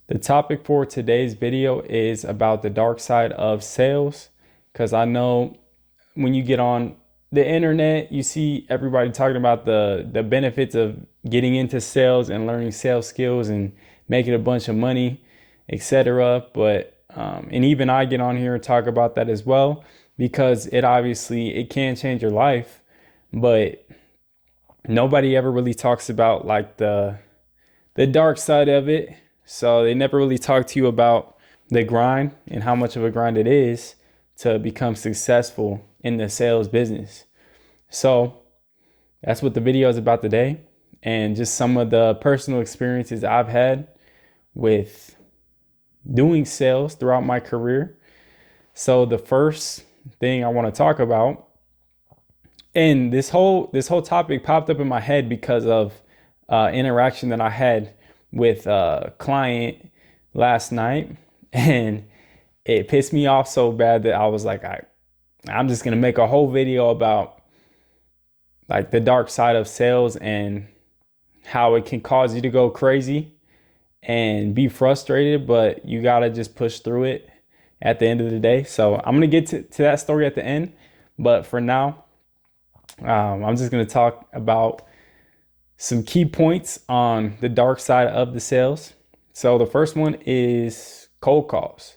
The topic for today's video is about the dark side of sales, because I know when you get on the internet, you see everybody talking about the benefits of getting into sales and learning sales skills and making a bunch of money, etc. And even I get on here and talk about that as well, because it can change your life, but nobody ever really talks about like the dark side of it. So they never really talk to you about the grind and how much of a grind it is to become successful in the sales business. So that's what the video is about today, and just some of the personal experiences I've had with doing sales throughout my career. So the first thing I want to talk about, and this whole topic popped up in my head because of interaction that I had with a client last night, and it pissed me off so bad that I was like, I'm just gonna make a whole video about like the dark side of sales and how it can cause you to go crazy and be frustrated, but you gotta just push through it at the end of the day. So I'm gonna get to that story at the end, but for now, I'm just gonna talk about some key points on the dark side of the sales. So the first one is cold calls.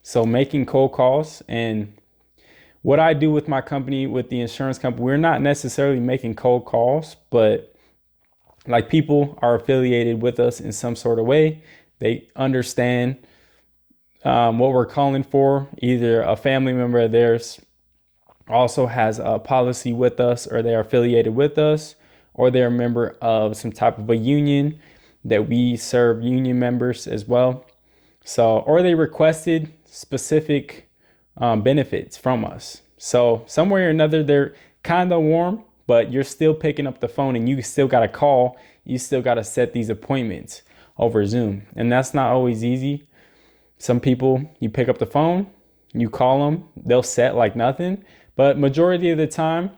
So making cold calls, and what I do with my company, with the insurance company, we're not necessarily making cold calls, but like people are affiliated with us in some sort of way. They understand what we're calling for. Either a family member of theirs also has a policy with us, or they are affiliated with us, or they're a member of some type of a union that we serve union members as well. So, or they requested specific benefits from us. So somewhere or another, they're kind of warm, but you're still picking up the phone and you still got to call. You still got to set these appointments over Zoom. And that's not always easy. Some people, you pick up the phone, you call them, they'll set like nothing. But majority of the time,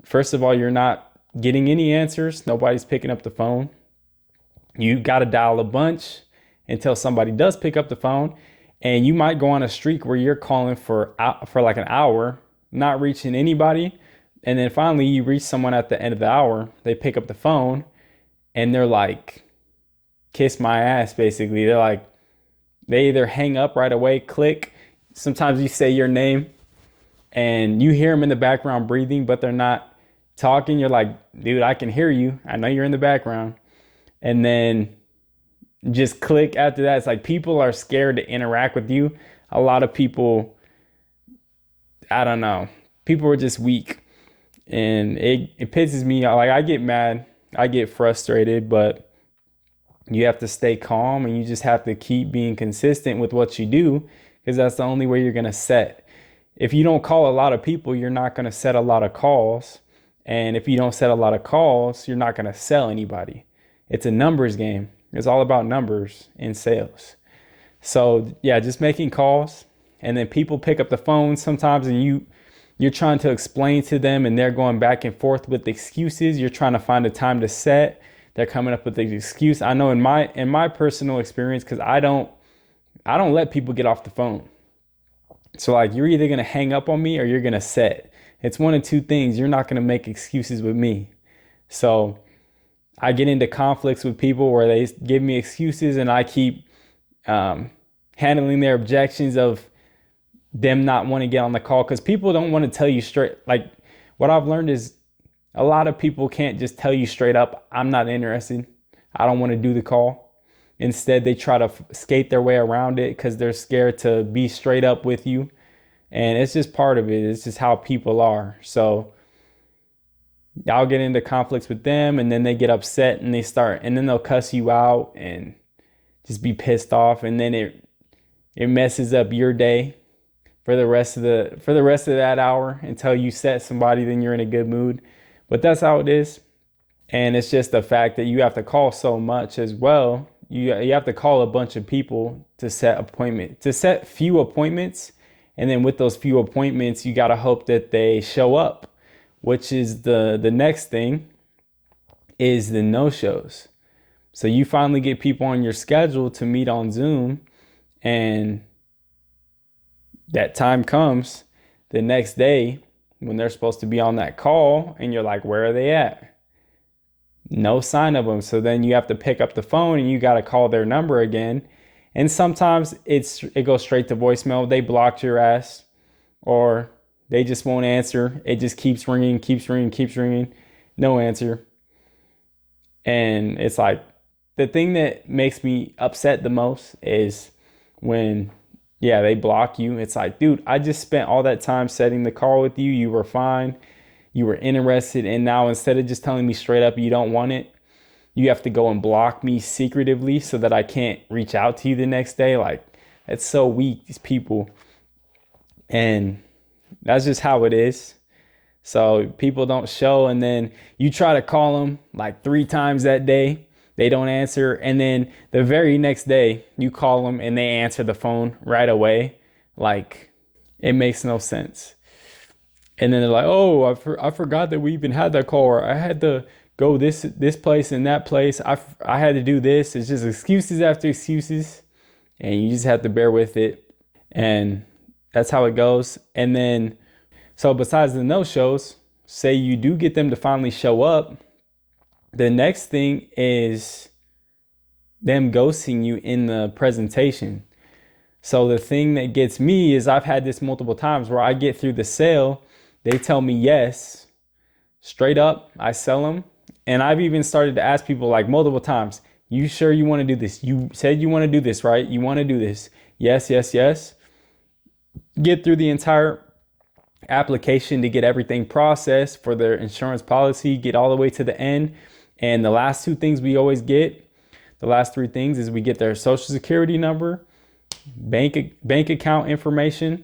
first of all, you're not getting any answers. Nobody's picking up the phone. You got to dial a bunch until somebody does pick up the phone. And you might go on a streak where you're calling for like an hour, not reaching anybody. And then finally you reach someone at the end of the hour. They pick up the phone and they're like, kiss my ass, basically. They're like, they either hang up right away, click. Sometimes you say your name and you hear them in the background breathing, but they're not talking. You're like, dude, I can hear you. I know you're in the background. And then just click after that. It's like people are scared to interact with you. A lot of people, I don't know, people are just weak. And it pisses me off. Like I get mad, I get frustrated, but you have to stay calm and you just have to keep being consistent with what you do, because that's the only way you're going to set. If you don't call a lot of people, you're not going to set a lot of calls. And if you don't set a lot of calls, you're not going to sell anybody. It's a numbers game. It's all about numbers in sales. So yeah, just making calls, and then people pick up the phone sometimes and you're trying to explain to them and they're going back and forth with excuses. You're trying to find a time to set. They're coming up with the excuse. I know in my personal experience, because I don't let people get off the phone. So like, you're either going to hang up on me or you're going to set. It's one of two things. You're not going to make excuses with me. So I get into conflicts with people where they give me excuses and I keep handling their objections of them not wanting to get on the call, because people don't want to tell you straight. Like what I've learned is a lot of people can't just tell you straight up, I'm not interested. I don't want to do the call. Instead, they try to skate their way around it because they're scared to be straight up with you. And it's just part of it. It's just how people are. So I'll get into conflicts with them and then they get upset and then they'll cuss you out and just be pissed off. And then it messes up your day for the rest of that hour until you set somebody, then you're in a good mood. But that's how it is. And it's just the fact that you have to call so much as well. You have to call a bunch of people to set few appointments. And then with those few appointments, you got to hope that they show up, which is the next thing is the no-shows. So you finally get people on your schedule to meet on Zoom, and that time comes the next day when they're supposed to be on that call, and you're like, where are they at? No sign of them. So then you have to pick up the phone and you got to call their number again. And sometimes it goes straight to voicemail. They blocked your ass, or they just won't answer. It just keeps ringing, keeps ringing, keeps ringing. No answer. And it's like, the thing that makes me upset the most is when, yeah, they block you. It's like, dude, I just spent all that time setting the call with you. You were fine. You were interested. And now instead of just telling me straight up you don't want it, you have to go and block me secretively so that I can't reach out to you the next day. Like, it's so weak, these people. And that's just how it is. So people don't show, and then you try to call them like 3 times that day. They don't answer. And then the very next day you call them and they answer the phone right away. Like, it makes no sense. And then they're like, oh, I forgot that we even had that call, or I had to go this place and that place. I had to do this. It's just excuses after excuses, and you just have to bear with it. And that's how it goes. And then, so besides the no-shows, say you do get them to finally show up, the next thing is them ghosting you in the presentation. So the thing that gets me is, I've had this multiple times where I get through the sale, they tell me yes, straight up, I sell them. And I've even started to ask people like multiple times, you sure you want to do this? You said you want to do this, right? You want to do this? Yes, yes, yes. Get through the entire application to get everything processed for their insurance policy, get all the way to the end. And the last 2 things we always get, the last 3 things, is we get their social security number, bank account information,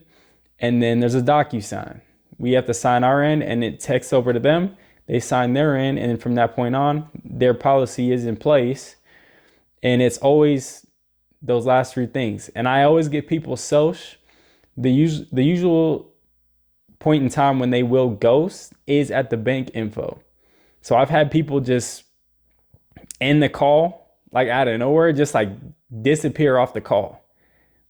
and then there's a DocuSign. We have to sign our end, and it texts over to them. They sign their end, and from that point on, their policy is in place. And it's always those last 3 things. And I always get people the usual point in time when they will ghost is at the bank info. So I've had people just end the call, like out of nowhere, just like disappear off the call.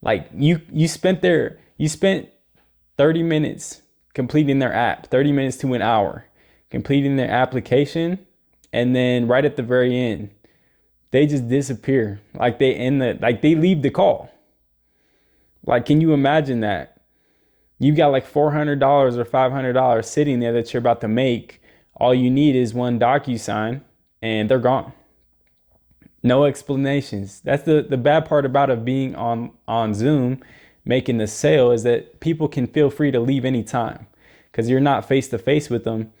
Like you spent 30 minutes completing their app, 30 minutes to an hour, completing their application. And then right at the very end, they just disappear. Like they leave the call. Like, can you imagine that? You've got like $400 or $500 sitting there that you're about to make. All you need is one DocuSign, and they're gone. No explanations. That's the bad part about it being on Zoom, making the sale, is that people can feel free to leave anytime because you're not face to face with them.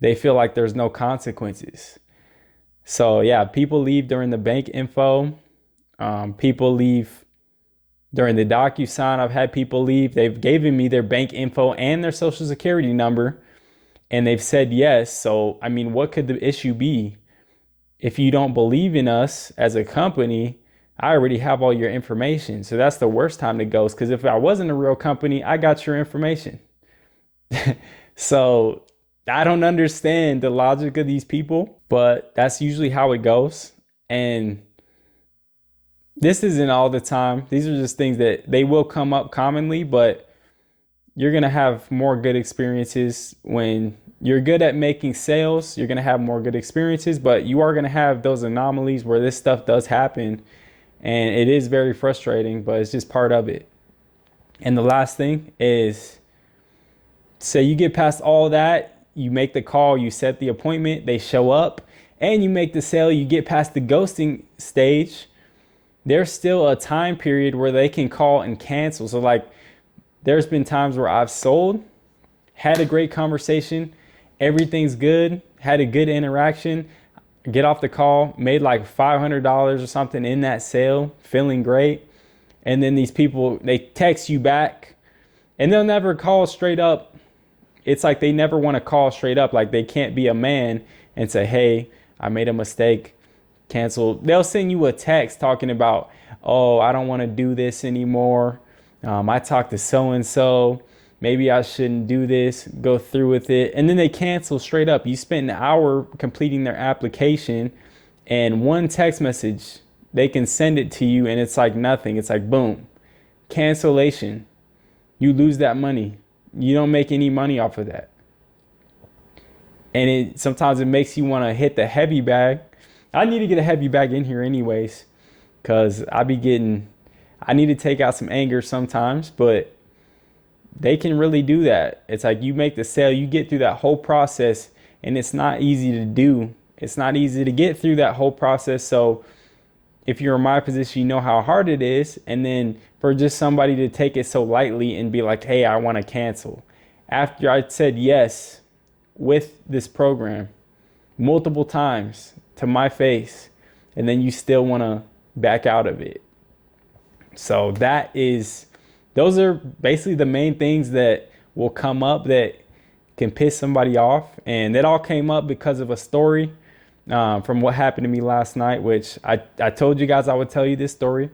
They feel like there's no consequences. So yeah, people leave during the bank info. People leave during the DocuSign. I've had people leave. They've given me their bank info and their social security number, and they've said yes. So, I mean, what could the issue be? If you don't believe in us as a company, I already have all your information. So that's the worst time to ghost, because if I wasn't a real company, I got your information. So I don't understand the logic of these people, but that's usually how it goes. And this isn't all the time. These are just things that they will come up commonly, but you're going to have more good experiences when you're good at making sales. You're going to have more good experiences, but you are going to have those anomalies where this stuff does happen, and it is very frustrating, but it's just part of it. And the last thing is, say you get past all that, you make the call, you set the appointment, they show up, and you make the sale, you get past the ghosting stage. There's still a time period where they can call and cancel. So like, there's been times where I've sold, had a great conversation, everything's good, had a good interaction, get off the call, made like $500 or something in that sale, feeling great. And then these people, they text you back, and they'll never call straight up. It's like they never want to call straight up. Like they can't be a man and say, hey, I made a mistake, cancel. They'll send you a text talking about, oh, I don't want to do this anymore. I talked to so-and-so, maybe I shouldn't do this, go through with it. And then they cancel straight up. You spent an hour completing their application, And one text message, they can send it to you and it's like nothing. It's like, boom, cancellation. You lose that money. You don't make any money off of that. And sometimes it makes you want to hit the heavy bag. I need to get a heavy bag in here anyways, because I need to take out some anger sometimes, but they can really do that. It's like you make the sale, you get through that whole process, and it's not easy to do. It's not easy to get through that whole process. So if you're in my position, you know how hard it is. And then for just somebody to take it so lightly and be like, hey, I want to cancel. After I said yes with this program multiple times to my face, and then you still want to back out of it. So those are basically the main things that will come up that can piss somebody off. And it all came up because of a story from what happened to me last night, which I told you guys I would tell you this story.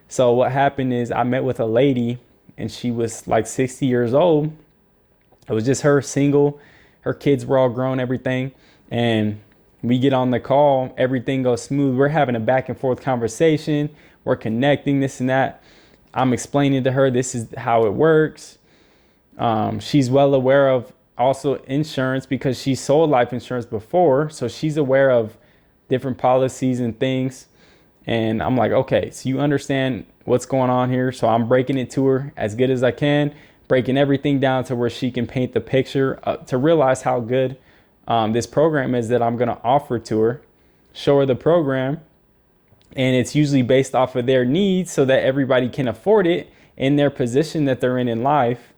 So what happened is I met with a lady and she was like 60 years old. It was just her, single. Her kids were all grown, everything. And we get on the call, everything goes smooth. We're having a back and forth conversation. We're connecting, this and that. I'm explaining to her, this is how it works. She's well aware of also insurance because she sold life insurance before. So she's aware of different policies and things. And I'm like, okay, so you understand what's going on here. So I'm breaking it to her as good as I can, breaking everything down to where she can paint the picture to realize how good this program is that I'm going to offer to her, show her the program. And it's usually based off of their needs so that everybody can afford it in their position that they're in life.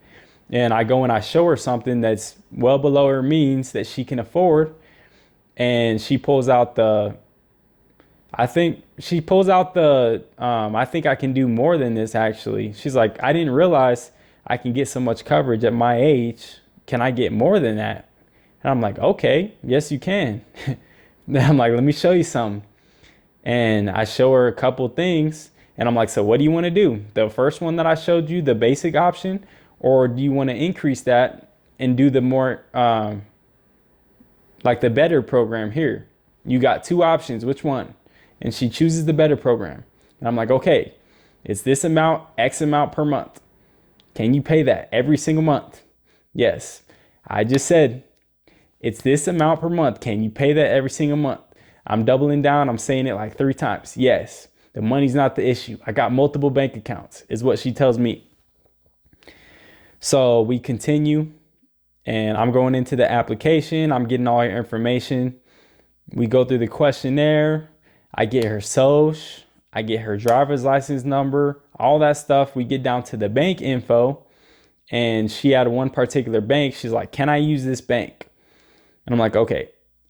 And I go and I show her something that's well below her means that she can afford. And she pulls out I think I can do more than this actually. She's like, I didn't realize I can get so much coverage at my age. Can I get more than that? And I'm like, okay, yes, you can. Then I'm like, let me show you something. And I show her a couple things and I'm like, so what do you want to do? The first one that I showed you, the basic option, or do you want to increase that and do the more, like the better program here? You got two options, which one? And she chooses the better program. And I'm like, okay, it's this amount, X amount per month. Can you pay that every single month? Yes. I just said, it's this amount per month. Can you pay that every single month? I'm doubling down. I'm saying it like 3 times. Yes, the money's not the issue. I got multiple bank accounts is what she tells me. So we continue and I'm going into the application. I'm getting all her information. We go through the questionnaire. I get her social. I get her driver's license number, all that stuff. We get down to the bank info and she had one particular bank. She's like, can I use this bank? And I'm like, okay,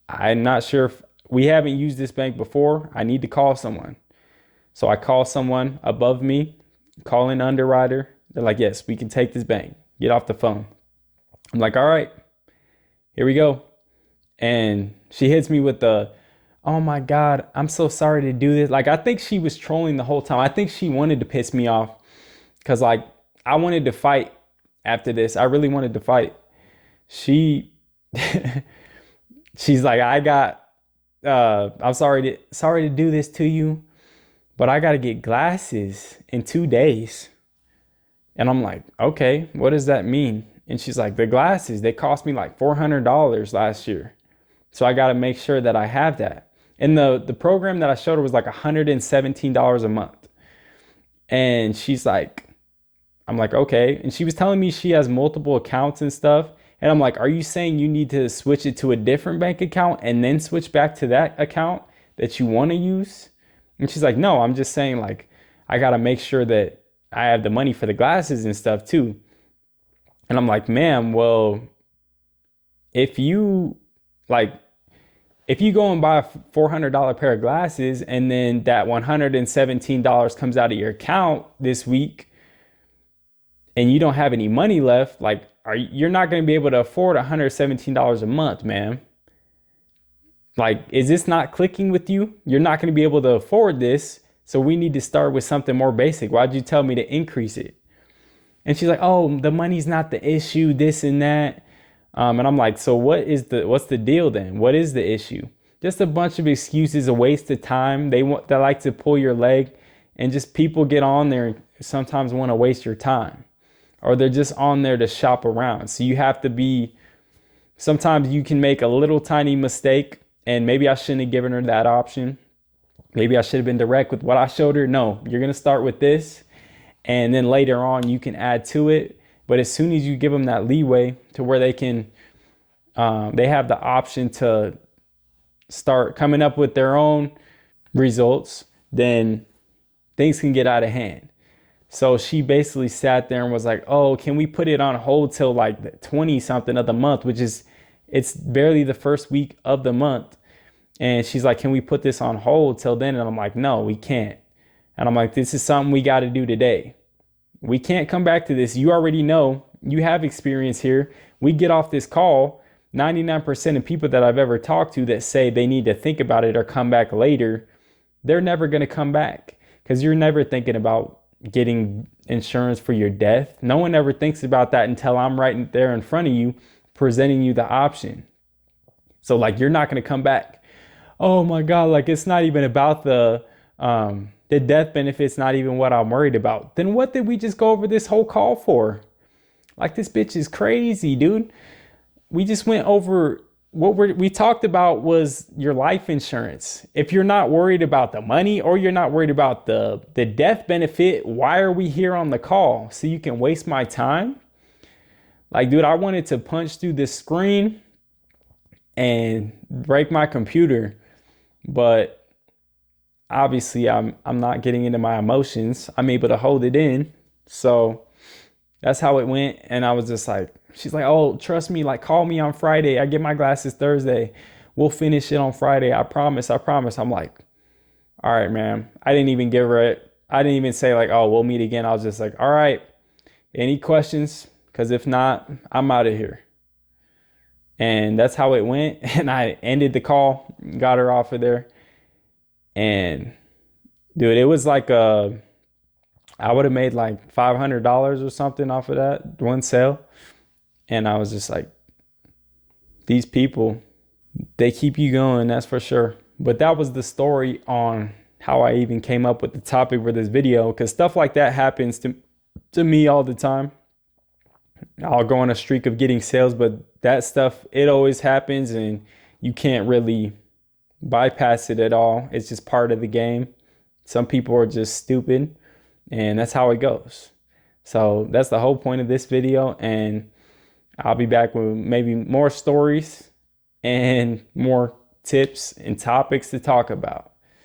I'm not sure if we haven't used this bank before. I need to call someone. So I call someone above me, call an underwriter. They're like, yes, we can take this bank. Get off the phone. I'm like, all right, here we go. And she hits me with oh my God, I'm so sorry to do this. Like, I think she was trolling the whole time. I think she wanted to piss me off because like I wanted to fight after this. I really wanted to fight. She's like, I'm sorry to do this to you, but I got to get glasses in 2 days. And I'm like, okay, what does that mean? And she's like, the glasses, they cost me like $400 last year. So I got to make sure that I have that. And the program that I showed her was like $117 a month. And she's like, I'm like, okay. And she was telling me she has multiple accounts and stuff. And I'm like, are you saying you need to switch it to a different bank account and then switch back to that account that you want to use? And she's like, no, I'm just saying like, I got to make sure that I have the money for the glasses and stuff too. And I'm like, ma'am, well, if you go and buy a $400 pair of glasses and then that $117 comes out of your account this week and you don't have any money left, like, you're not going to be able to afford $117 a month, ma'am. Like, is this not clicking with you? You're not going to be able to afford this. So we need to start with something more basic. Why'd you tell me to increase it? And she's like, oh, the money's not the issue, this and that. And I'm like, so what's the deal then? What is the issue? just a bunch of excuses, a waste of time. They like to pull your leg, and just people get on there and sometimes want to waste your time, or they're just on there to shop around. So you have to be, sometimes you can make a little tiny mistake, and maybe I shouldn't have given her that option. Maybe I should have been direct with what I showed her. No, you're going to start with this, and then later on you can add to it. But as soon as you give them that leeway to where they can, they have the option to start coming up with their own results, then things can get out of hand. So she basically sat there and was like, oh, can we put it on hold till like the 20 something of the month, which is, it's barely the first week of the month. And she's like, can we put this on hold till then? And I'm like, no, we can't. And I'm like, this is something we got to do today. We can't come back to this. You already know, you have experience here. We get off this call, 99% of people that I've ever talked to that say they need to think about it or come back later, they're never going to come back, because you're never thinking about getting insurance for your death. No one ever thinks about that until I'm right there in front of you, presenting you the option. So like, you're not going to come back. Oh my God, like it's not even about the death benefit's not even what I'm worried about. Then what did we just go over this whole call for? Like, this bitch is crazy, dude. We just went over what we talked about was your life insurance. If you're not worried about the money, or you're not worried about the death benefit, why are we here on the call? So you can waste my time? Like, dude, I wanted to punch through this screen and break my computer, but obviously I'm not getting into my emotions. I'm able to hold it in. So that's how it went. And I was just like, she's like, oh, trust me, like, call me on Friday. I get my glasses Thursday. We'll finish it on Friday. I promise. I'm like, all right, man. I didn't even give her it. I didn't even say like, oh, we'll meet again. I was just like, all right, any questions? Because if not, I'm out of here. And that's how it went. And I ended the call, got her off of there. And dude, it was like I would have made like $500 or something off of that one sale. And I was just like, these people, they keep you going, that's for sure. But that was the story on how I even came up with the topic for this video, because stuff like that happens to me all the time. I'll go on a streak of getting sales, but that stuff, it always happens, and you can't really bypass it at all. It's just part of the game. Some people are just stupid, and that's how it goes. So that's the whole point of this video, and I'll be back with maybe more stories and more tips and topics to talk about.